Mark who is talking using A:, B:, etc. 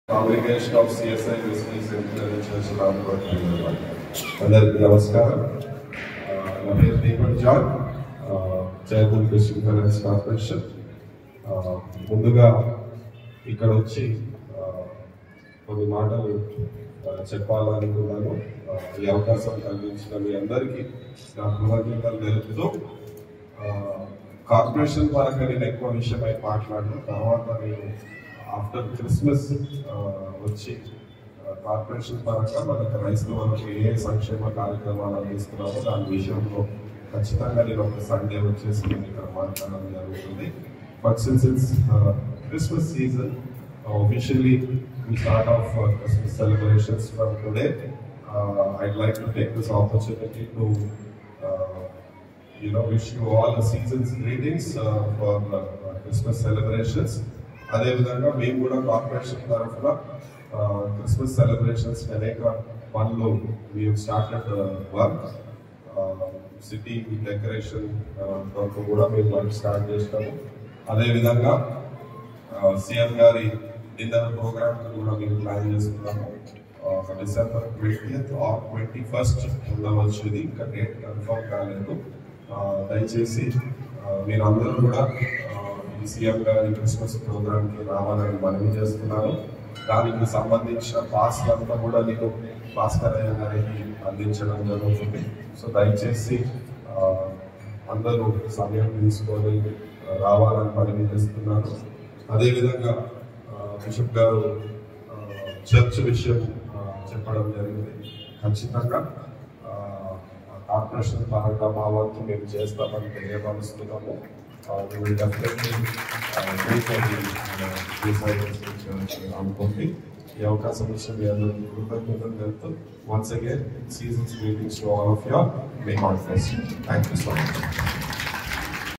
A: Congregation of CSI Wesley Central Church Ramkot Hyderabad. అందరికీ నమస్కారం. నా పేరు Deepak John, chairman Christian finance corporation. ముందుగా ఇక్కడ వచ్చి కొన్ని మాటలు చెప్పాలనుకున్నాను. ఈ అవకాశం కలిగించిన మీ అందరికీ నా కృతజ్ఞతలు తెలుపుతూ కార్పొరేషన్ పరంగా నేను ఎక్కువ విషయమై మాట్లాడిన తర్వాత నేను ఆఫ్టర్ క్రిస్మస్ వచ్చి కార్పొరేషన్ పరంగా మన క్రైస్తవులకు ఏ సంక్షేమ కార్యక్రమాలు అందిస్తున్నామో దాని విషయంలో ఖచ్చితంగా నేను ఒక సండే వచ్చేసి నేను ఇక్కడ మాట్లాడడం జరుగుతుంది. But since it's Christmas season, officially we start off Christmas celebrations from today. I'd like to take this opportunity to wish you all a season's greetings for Christmas celebrations. అదే విధంగా మేము కూడా కార్పొరేషన్ తరఫున క్రిస్మస్ సెలబ్రేషన్స్ అనేక పనులు మేము started work. City decoration వరకు కూడా మేము వర్క్ స్టార్ట్ చేస్తాము. అదేవిధంగా సీఎం గారి డిన్నర్ ప్రోగ్రామ్ కూడా మేము ప్లాన్ చేస్తున్నాము. December 20th or 21st ఉండవచ్చు. ఇది ఇంకా డేట్ కన్ఫర్మ్ కాలేదు. దయచేసి మీరందరూ కూడా సీఎం గారి క్రిస్మస్ ప్రోగ్రామ్కి రావాలని మనవి చేస్తున్నాను. దానికి సంబంధించిన పాస్లంతా కూడా నేను భాస్కర్ అయ్య గారికి అందించడం జరుగుతుంది. సో దయచేసి అందరూ సమయం తీసుకొని రావాలని మనవి చేస్తున్నాను. అదేవిధంగా బిషప్ గారు చర్చ్ విషయం చెప్పడం జరిగింది. ఖచ్చితంగా కార్పొరేషన్ పరంగా మా వంతు మేము చేస్తామని తెలియపరుస్తున్నాము. We will definitely pray for the అనుకోండి. ఈ అవకాశం ఇచ్చిన మీ అందరికీ కృతజ్ఞతలు తెలుపుతూ once again season's greetings to all of you. May God bless you. Thank you so much.